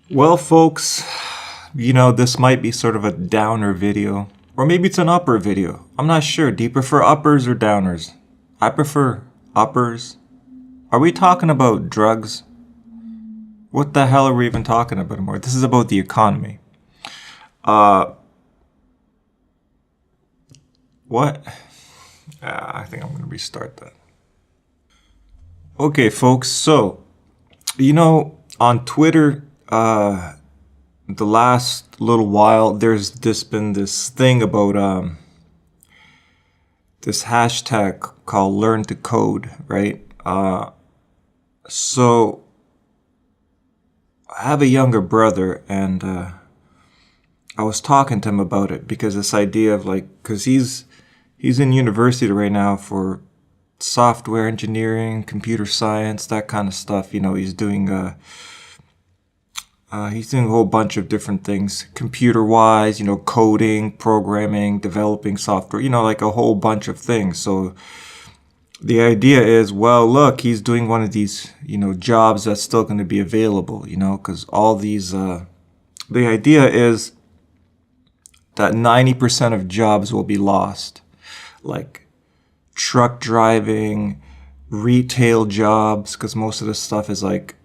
Well, folks, this might be sort of a downer video, or maybe it's an upper video. I'm not sure. Do you prefer uppers or downers? I prefer uppers. Are we talking about drugs? What the hell are we even talking about anymore? This is about the economy. What? I think I'm going to restart that. Okay, folks, so, on Twitter, the last little while, there's been this thing about this hashtag called Learn to Code, right? So I have a younger brother, and I was talking to him about it because this idea of because he's in university right now for software engineering, computer science, that kind of stuff. He's doing he's doing a whole bunch of different things, computer-wise, coding, programming, developing software, like a whole bunch of things. So the idea is, well, look, he's doing one of these, jobs that's still going to be available, because all these, the idea is that 90% of jobs will be lost, like truck driving, retail jobs, because most of the stuff is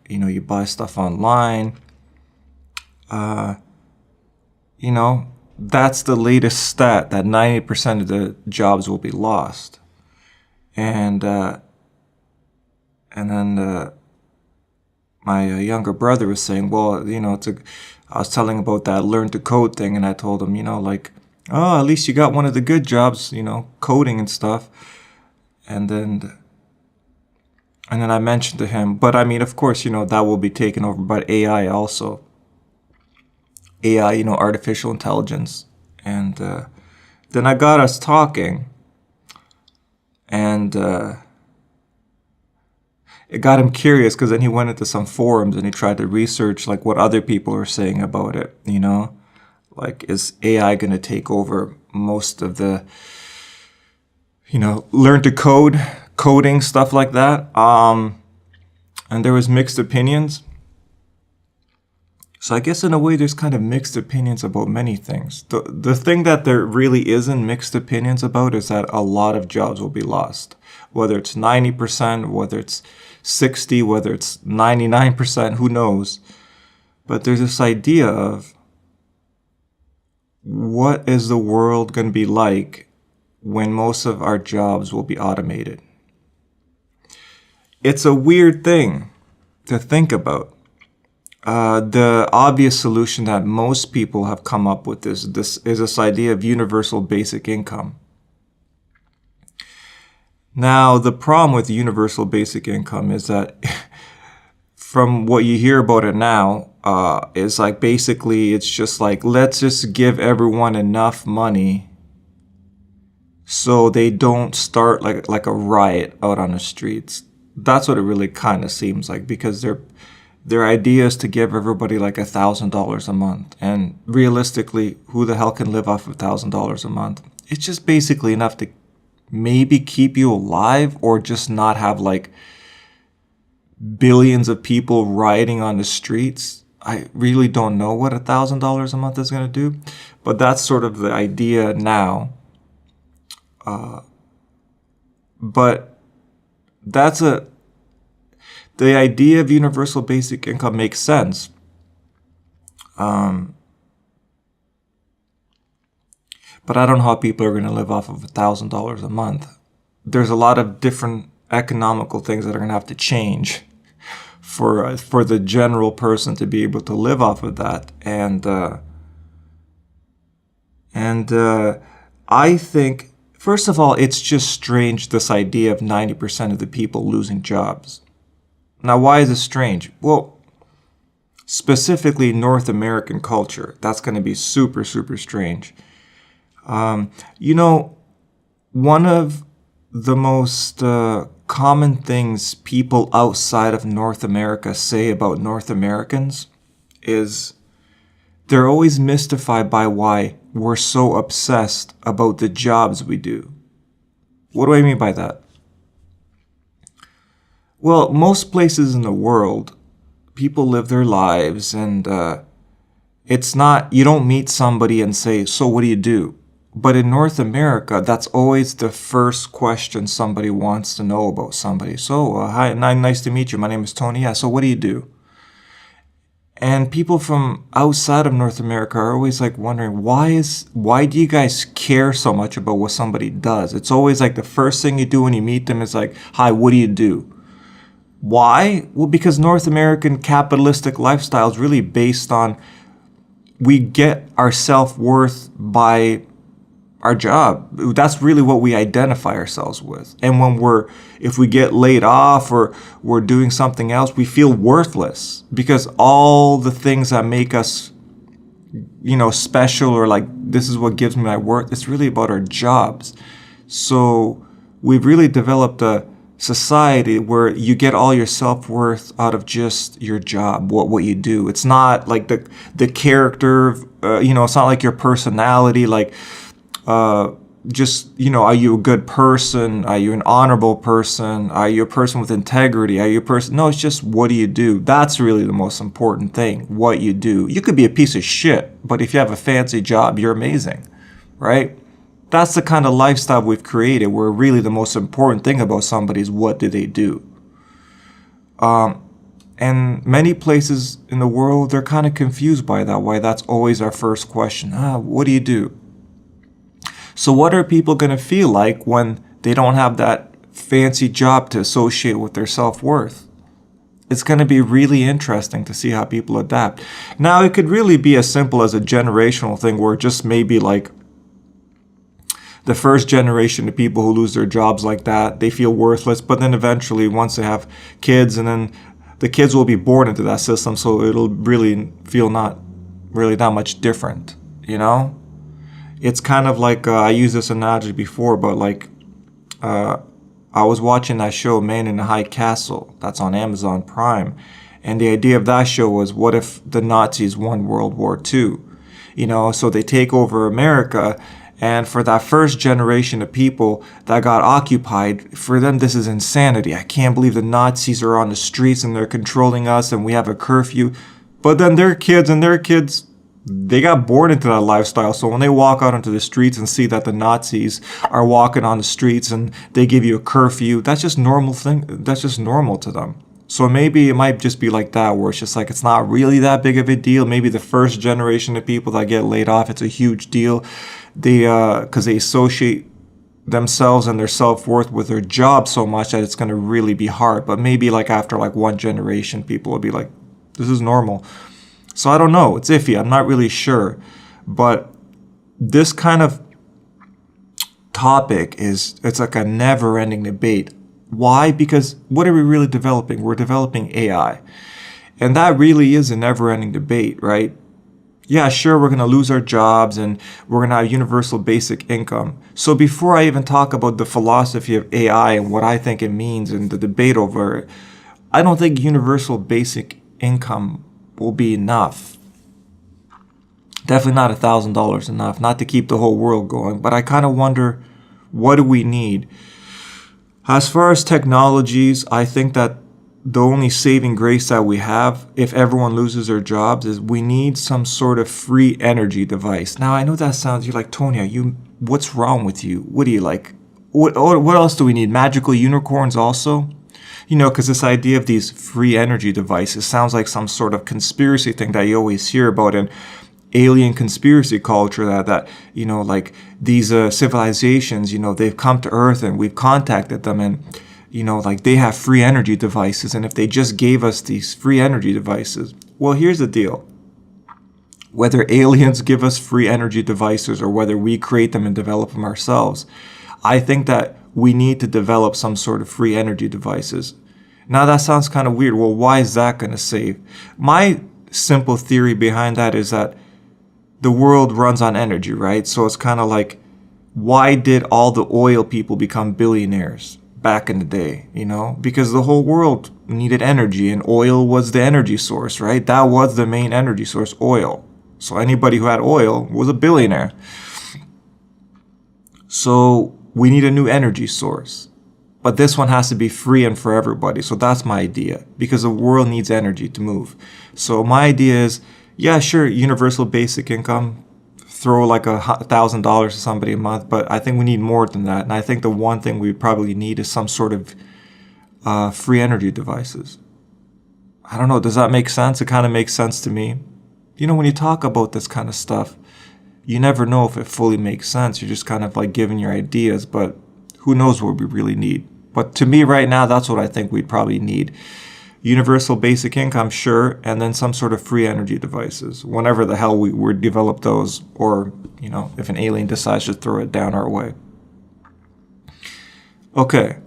you buy stuff online. That's the latest stat, that 90% of the jobs will be lost. And then my younger brother was saying, well, I was telling him about that Learn to Code thing, and I told him, oh, at least you got one of the good jobs, coding and stuff. And then I mentioned to him, but I mean, of course, that will be taken over by AI also. AI, artificial intelligence. And then I got us talking, and it got him curious, because then he went into some forums and he tried to research what other people are saying about it, is AI going to take over most of the, learn to coding, stuff like that. And there was mixed opinions. So I guess in a way there's kind of mixed opinions about many things. The thing that there really isn't mixed opinions about is that a lot of jobs will be lost. Whether it's 90%, whether it's 60%, whether it's 99%, who knows. But there's this idea of what is the world going to be like when most of our jobs will be automated? It's a weird thing to think about. The obvious solution that most people have come up with is this idea of universal basic income. Now, the problem with universal basic income is that from what you hear about it now, is basically it's just let's just give everyone enough money so they don't start like a riot out on the streets. That's what it really kind of seems like, because their idea is to give everybody $1,000 a month. And realistically, who the hell can live off of $1,000 a month? It's just basically enough to maybe keep you alive, or just not have billions of people rioting on the streets. I really don't know what $1,000 a month is going to do, but that's sort of the idea now. But the idea of universal basic income makes sense. But I don't know how people are going to live off of $1,000 a month. There's a lot of different economical things that are going to have to change for the general person to be able to live off of that. And I think, first of all, it's just strange, this idea of 90% of the people losing jobs. Now, why is it strange? Well, specifically North American culture, that's going to be super, super strange. One of the most common things people outside of North America say about North Americans is they're always mystified by why we're so obsessed about the jobs we do. What do I mean by that? Well, most places in the world, people live their lives, and it's not, you don't meet somebody and say, so what do you do? But in North America, that's always the first question somebody wants to know about somebody. So, hi, nice to meet you. My name is Tony. Yeah, so what do you do? And people from outside of North America are always like wondering, why do you guys care so much about what somebody does? It's always like the first thing you do when you meet them is like, hi, what do you do? Why? Well, because North American capitalistic lifestyle is really based on, we get our self-worth by our job. That's really what we identify ourselves with. And if we get laid off or we're doing something else, we feel worthless, because all the things that make us, special, or like, this is what gives me my worth, it's really about our jobs. So we've really developed a society where you get all your self-worth out of just your job, what you do. It's not like the character, it's not like your personality, like, are you a good person? Are you an honorable person? Are you a person with integrity? Are you a person? No, it's just, what do you do? That's really the most important thing, what you do. You could be a piece of shit, but if you have a fancy job, you're amazing, right? That's the kind of lifestyle we've created, where really the most important thing about somebody is, what do they do? And many places in the world, they're kind of confused by that, why that's always our first question. What do you do? So what are people going to feel like when they don't have that fancy job to associate with their self-worth? It's going to be really interesting to see how people adapt. Now, it could really be as simple as a generational thing, where just maybe like the first generation of people who lose their jobs like that, they feel worthless. But then eventually, once they have kids, and then the kids will be born into that system, so it'll really feel not really that much different, It's kind of like, I used this analogy before, but like, I was watching that show, Man in the High Castle, that's on Amazon Prime. And the idea of that show was, what if the Nazis won World War II? So they take over America, and for that first generation of people that got occupied, for them this is insanity. I can't believe the Nazis are on the streets and they're controlling us and we have a curfew. But then their kids, they got born into that lifestyle. So when they walk out onto the streets and see that the Nazis are walking on the streets and they give you a curfew, that's just normal thing. That's just normal to them. So maybe it might just be like that, where it's just like, it's not really that big of a deal. Maybe the first generation of people that get laid off, it's a huge deal. Because they associate themselves and their self-worth with their job so much that it's going to really be hard. But maybe like after like one generation, people will be like, this is normal. So I don't know. It's iffy. I'm not really sure. But this kind of topic it's like a never-ending debate. Why? Because what are we really developing? We're developing AI. And that really is a never-ending debate, right? Yeah, sure, we're going to lose our jobs and we're going to have universal basic income. So before I even talk about the philosophy of AI and what I think it means and the debate over it, I don't think universal basic income will be enough. Definitely not $1,000 enough, not to keep the whole world going. But I kind of wonder, what do we need? As far as technologies, I think that the only saving grace that we have, if everyone loses their jobs, is we need some sort of free energy device. Now, I know that sounds, you're like, Tony, what's wrong with you? What do you like? What else do we need? Magical unicorns also? Because this idea of these free energy devices sounds like some sort of conspiracy thing that you always hear about in alien conspiracy culture, that like these civilizations, they've come to Earth and we've contacted them, and like they have free energy devices, and if they just gave us these free energy devices. Well, here's the deal. Whether aliens give us free energy devices or whether we create them and develop them ourselves, I think that we need to develop some sort of free energy devices. Now that sounds kind of weird. Well, why is that going to save? My simple theory behind that is that the world runs on energy, right? So it's kind of like, why did all the oil people become billionaires back in the day? Because the whole world needed energy, and oil was the energy source, right? That was the main energy source, oil. So anybody who had oil was a billionaire. So we need a new energy source. But this one has to be free and for everybody. So that's my idea, because the world needs energy to move. So my idea is, yeah, sure, universal basic income, throw like $1,000 to somebody a month, but I think we need more than that. And I think the one thing we probably need is some sort of free energy devices. I don't know, does that make sense? It kind of makes sense to me. You know, when you talk about this kind of stuff, you never know if it fully makes sense. You're just kind of like giving your ideas, but who knows what we really need. But to me right now, that's what I think we'd probably need. Universal basic income, sure, and then some sort of free energy devices, whenever the hell we develop those, or, you know, if an alien decides to throw it down our way. Okay.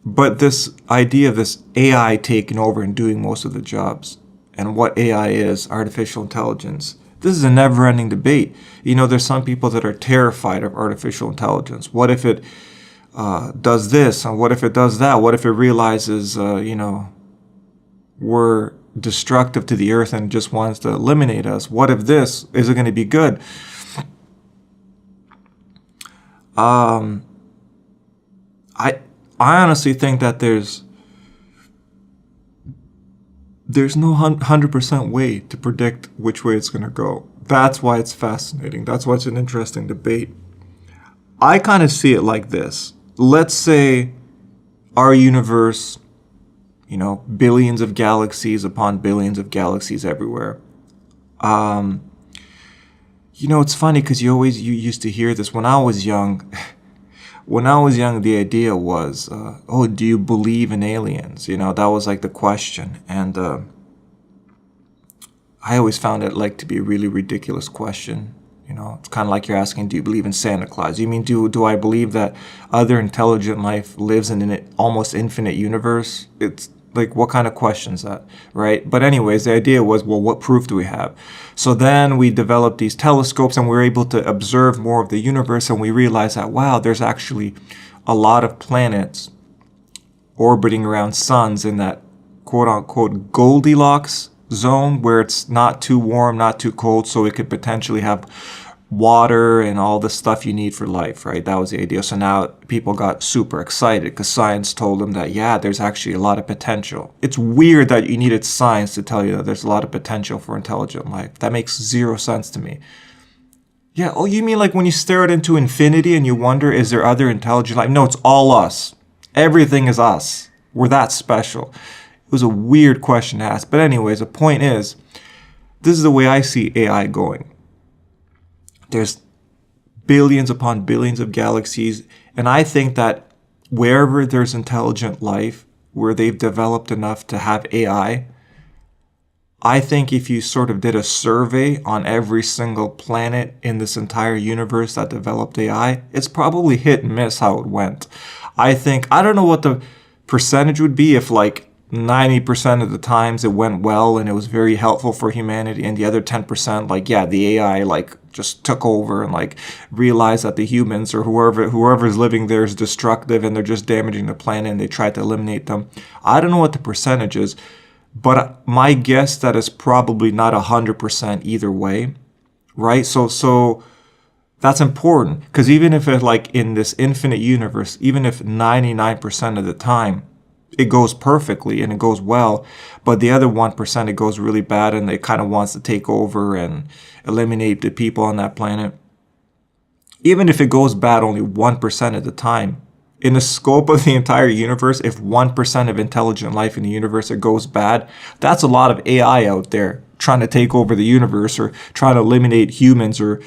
But this idea of this AI taking over and doing most of the jobs, and what AI is, artificial intelligence, this is a never-ending debate. You know, there's some people that are terrified of artificial intelligence. What if it does this, and what if it does that? What if it realizes, you know, we're destructive to the earth and just wants to eliminate us? What if this? Is it going to be good? I honestly think that there's no 100% way to predict which way it's going to go. That's why it's fascinating. That's why it's an interesting debate. I kind of see it like this. Let's say our universe, you know, billions of galaxies upon billions of galaxies everywhere. You know, it's funny because you used to hear this when I was young. When I was young, the idea was, oh, do you believe in aliens? You know, that was like the question. And I always found it like to be a really ridiculous question. You know, it's kind of like you're asking, do you believe in Santa Claus? You mean, do I believe that other intelligent life lives in an almost infinite universe? It's like, what kind of question is that, right? But anyways, the idea was, well, what proof do we have? So then we developed these telescopes and we were able to observe more of the universe, and we realized that, wow, there's actually a lot of planets orbiting around suns in that quote-unquote Goldilocks zone, where it's not too warm, not too cold, so it could potentially have water and all the stuff you need for life, right? That was the idea. So now people got super excited because science told them that, yeah, there's actually a lot of potential. It's weird that you needed science to tell you that there's a lot of potential for intelligent life. That makes zero sense to me. Yeah, oh, you mean like when you stare out into infinity and you wonder, is there other intelligent life? No, it's all us. Everything is us. We're that special. It was a weird question to ask. But anyways, the point is, this is the way I see AI going. There's billions upon billions of galaxies, and I think that wherever there's intelligent life, where they've developed enough to have AI, I think if you sort of did a survey on every single planet in this entire universe that developed AI, it's probably hit and miss how it went. I don't know what the percentage would be if like 90% of the times it went well and it was very helpful for humanity, and the other 10%, like, yeah, the AI like just took over and like realized that the humans or whoever's living there is destructive and they're just damaging the planet and they tried to eliminate them. I don't know what the percentage is, but my guess that is probably not 100% either way, right? So that's important, because even if it, like in this infinite universe, even if 99% of the time it goes perfectly and it goes well, but the other 1% it goes really bad and it kind of wants to take over and eliminate the people on that planet. Even if it goes bad only 1% of the time, in the scope of the entire universe, if 1% of intelligent life in the universe it goes bad, that's a lot of AI out there trying to take over the universe or trying to eliminate humans or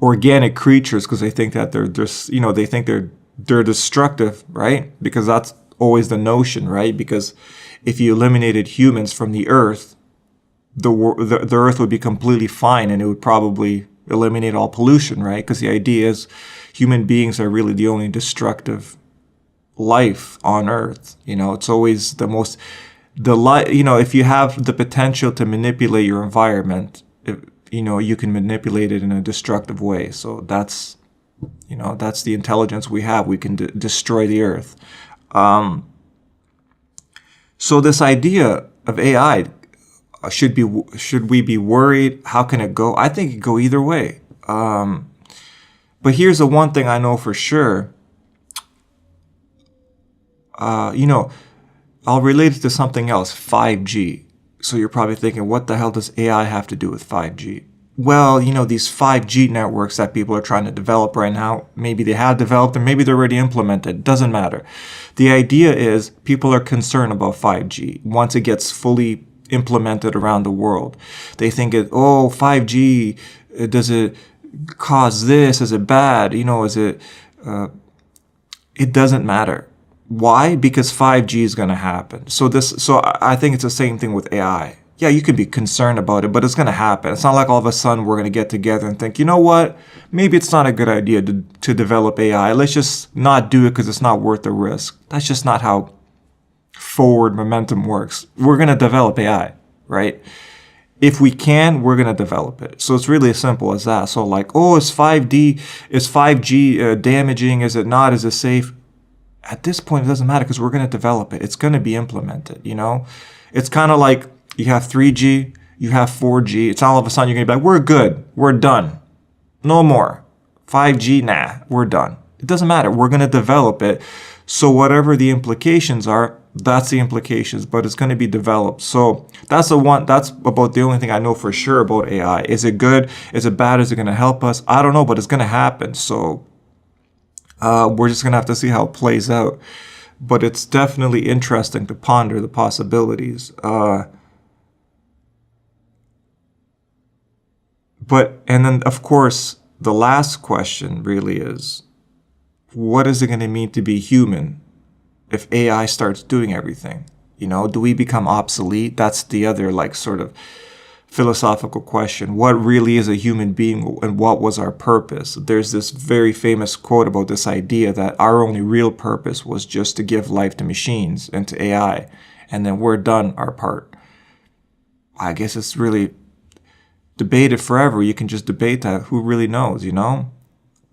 organic creatures because they think that they're just, you know, they think they're destructive, right? Because that's always the notion, right? Because if you eliminated humans from the earth, the earth would be completely fine and it would probably eliminate all pollution, right? Because the idea is human beings are really the only destructive life on earth. You know, it's always you know, if you have the potential to manipulate your environment, you know, you can manipulate it in a destructive way. So that's, you know, that's the intelligence we have. We can destroy the earth. So this idea of AI, should we be worried? How can it go? I think it could go either way. But here's the one thing I know for sure. You know, I'll relate it to something else, 5G. So you're probably thinking, what the hell does AI have to do with 5G? Well, you know, these 5G networks that people are trying to develop right now, maybe they have developed or maybe they're already implemented. Doesn't matter. The idea is people are concerned about 5G once it gets fully implemented around the world. They think, 5G, does it cause this? Is it bad? You know, it doesn't matter. Why? Because 5G is going to happen. So I think it's the same thing with AI. Yeah, you could be concerned about it, but it's going to happen. It's not like all of a sudden we're going to get together and think, you know what? Maybe it's not a good idea to develop AI. Let's just not do it because it's not worth the risk. That's just not how forward momentum works. We're going to develop AI, right? If we can, we're going to develop it. So it's really as simple as that. So like, is 5G damaging? Is it not? Is it safe? At this point, it doesn't matter because we're going to develop it. It's going to be implemented, you know? It's kind of like you have 3G, you have 4G. It's all of a sudden you're going to be like, we're good. We're done. No more. 5G, nah, we're done. It doesn't matter. We're going to develop it. So whatever the implications are, that's the implications, but it's going to be developed. So that's about the only thing I know for sure about AI. Is it good? Is it bad? Is it going to help us? I don't know, but it's going to happen. So we're just going to have to see how it plays out. But it's definitely interesting to ponder the possibilities. And then, of course, the last question really is, what is it going to mean to be human if AI starts doing everything? You know, do we become obsolete? That's the other, like, sort of philosophical question. What really is a human being and what was our purpose? There's this very famous quote about this idea that our only real purpose was just to give life to machines and to AI, and then we're done our part. I guess it's really debated forever. You can just debate that. Who really knows, you know?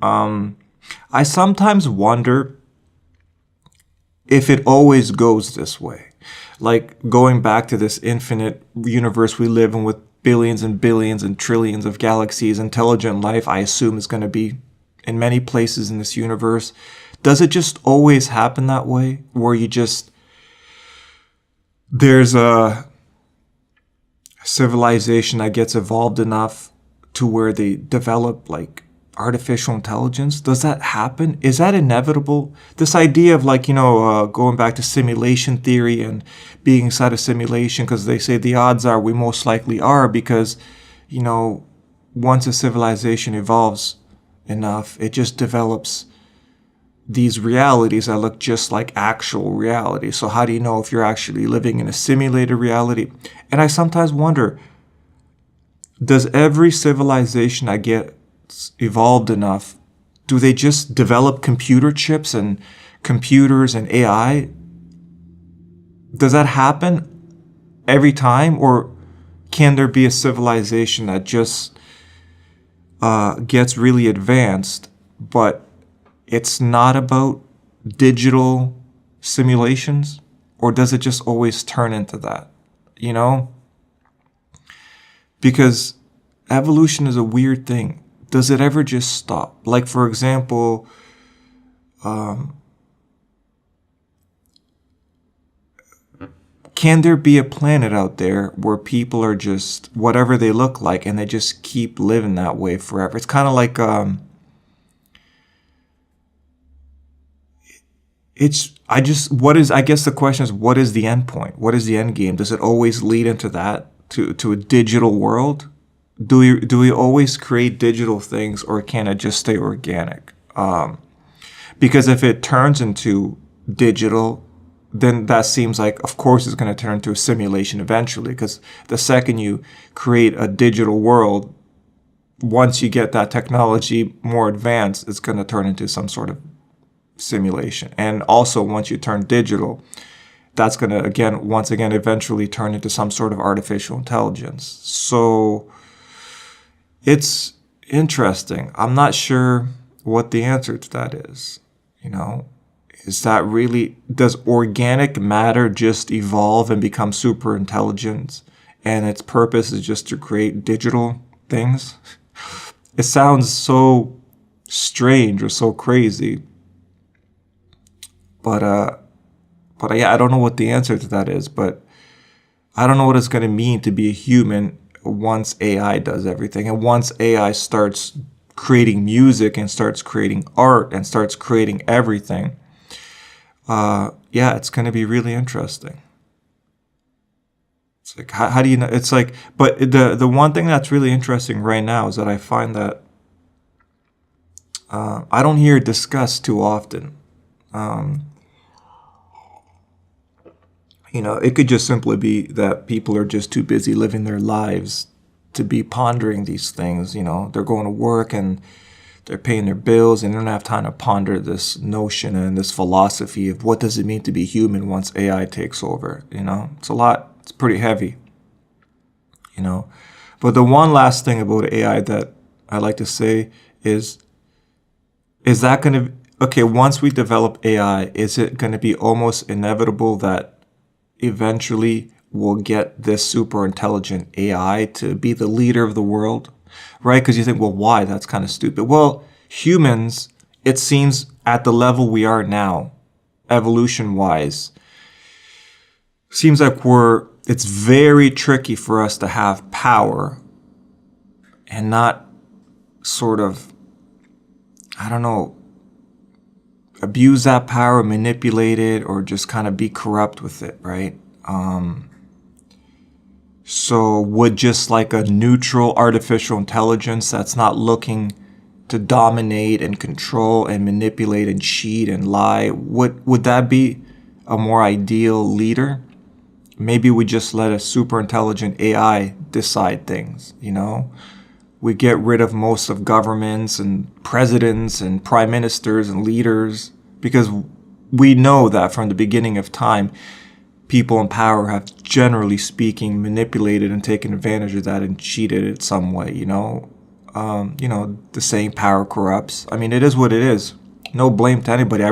I sometimes wonder if it always goes this way. Like going back to this infinite universe we live in with billions and billions and trillions of galaxies, intelligent life, I assume, is going to be in many places in this universe. Does it just always happen that way? Where there's a civilization that gets evolved enough to where they develop like artificial intelligence? Does that happen? Is that inevitable? This idea of like, going back to simulation theory and being inside a simulation, because they say the odds are we most likely are because, once a civilization evolves enough, it just develops these realities that look just like actual reality. So how do you know if you're actually living in a simulated reality? And I sometimes wonder, does every civilization that gets evolved enough, do they just develop computer chips and computers and AI? Does that happen every time? Or can there be a civilization that just gets really advanced, but it's not about digital simulations? Or does it just always turn into that? Because evolution is a weird thing. Does it ever just stop? Like, for example, can there be a planet out there where people are just whatever they look like and they just keep living that way forever? It's kind of like, I guess the question is, what is the end point? What is the end game? Does it always lead into that, to a digital world? Do we always create digital things, or can it just stay organic? Because if it turns into digital, then that seems like, of course, it's going to turn into a simulation eventually. Because the second you create a digital world, once you get that technology more advanced, it's going to turn into some sort of simulation. And also, once you turn digital, that's going to, once again, eventually turn into some sort of artificial intelligence. So it's interesting. I'm not sure what the answer to that is. Is that really, does organic matter just evolve and become super intelligent, and its purpose is just to create digital things? It sounds so strange or so crazy. But But I don't know what the answer to that is, but I don't know what it's going to mean to be a human once AI does everything. And once AI starts creating music and starts creating art and starts creating everything, yeah, it's going to be really interesting. It's like, how do you know? It's like, but the one thing that's really interesting right now is that I find that I don't hear it discussed too often. It could just simply be that people are just too busy living their lives to be pondering these things. They're going to work and they're paying their bills and they don't have time to ponder this notion and this philosophy of what does it mean to be human once AI takes over. It's a lot. It's pretty heavy. But the one last thing about AI that I like to say is that going to, okay, once we develop AI, is it going to be almost inevitable that eventually we'll get this super intelligent AI to be the leader of the world, right? Because you think, well, why? That's kind of stupid. Well, humans, it seems at the level we are now, evolution-wise, seems like it's very tricky for us to have power and not sort of, I don't know, abuse that power, manipulate it, or just kind of be corrupt with it, right? So would just like a neutral artificial intelligence that's not looking to dominate and control and manipulate and cheat and lie, would that be a more ideal leader? Maybe we just let a super intelligent AI decide things, We get rid of most of governments and presidents and prime ministers and leaders because we know that from the beginning of time, people in power have, generally speaking, manipulated and taken advantage of that and cheated it some way, the saying power corrupts. I mean, it is what it is. No blame to anybody.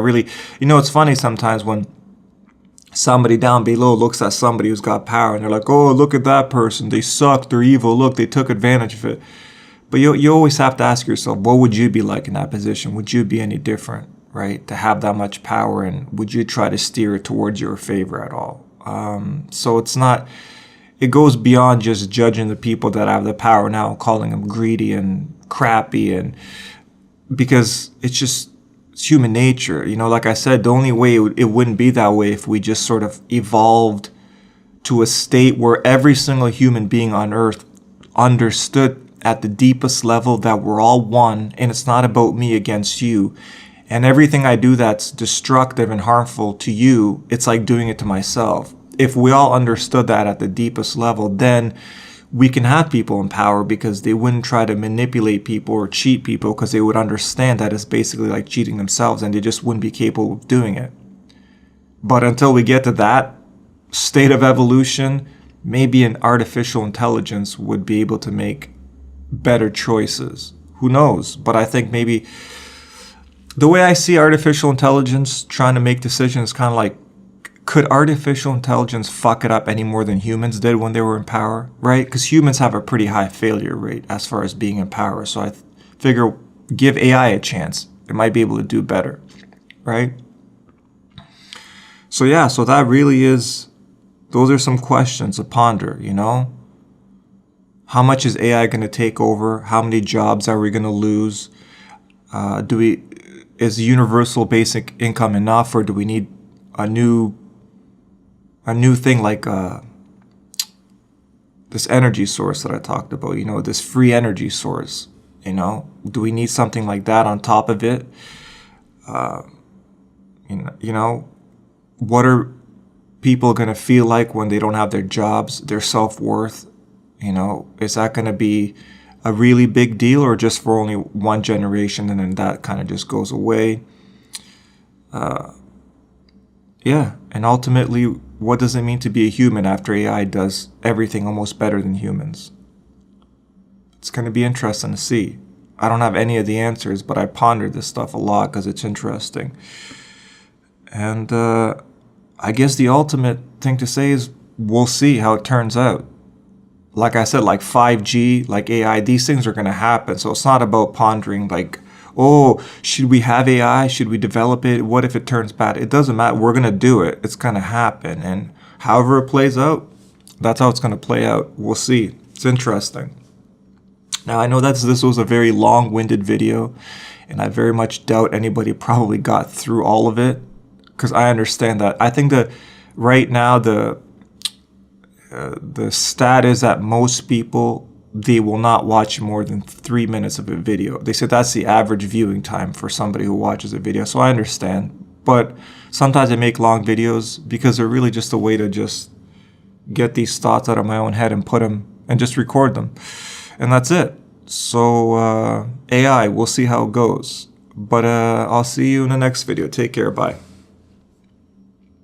It's funny sometimes when somebody down below looks at somebody who's got power and they're like, oh, look at that person. They suck. They're evil. Look, they took advantage of it. But you always have to ask yourself, what would you be like in that position? Would you be any different, right? To have that much power, and would you try to steer it towards your favor at all? So it goes beyond just judging the people that have the power now and calling them greedy and crappy, and because it's human nature. Like I said, the only way it wouldn't be that way if we just sort of evolved to a state where every single human being on earth understood at the deepest level that we're all one and it's not about me against you. And everything I do that's destructive and harmful to you, it's like doing it to myself. If we all understood that at the deepest level, then we can have people in power because they wouldn't try to manipulate people or cheat people because they would understand that it's basically like cheating themselves and they just wouldn't be capable of doing it. But until we get to that state of evolution, maybe an artificial intelligence would be able to make better choices. Who knows? But I think maybe the way I see artificial intelligence trying to make decisions, kind of like, could artificial intelligence fuck it up any more than humans did when they were in power, right? Because humans have a pretty high failure rate as far as being in power. So I figure give AI a chance. It might be able to do better, right? So yeah, so that really is, those are some questions to ponder, How much is AI going to take over? How many jobs are we going to lose? Is universal basic income enough, or do we need a new thing like this energy source that I talked about? This free energy source. Do we need something like that on top of it? What are people going to feel like when they don't have their jobs? Their self-worth. Is that going to be a really big deal, or just for only one generation and then that kind of just goes away? Yeah, and ultimately, what does it mean to be a human after AI does everything almost better than humans? It's going to be interesting to see. I don't have any of the answers, but I pondered this stuff a lot because it's interesting. And I guess the ultimate thing to say is we'll see how it turns out. Like I said, like 5G, like AI, these things are going to happen. So it's not about pondering like, oh, should we have AI? Should we develop it? What if it turns bad? It doesn't matter. We're going to do it. It's going to happen. And however it plays out, that's how it's going to play out. We'll see. It's interesting. Now, I know this was a very long-winded video, and I very much doubt anybody probably got through all of it, because I understand that. I think that right now the stat is that most people, they will not watch more than 3 minutes of a video. They said that's the average viewing time for somebody who watches a video. So I understand. But sometimes I make long videos because they're really just a way to just get these thoughts out of my own head and put them and just record them. And that's it. So AI, we'll see how it goes. But I'll see you in the next video. Take care. Bye.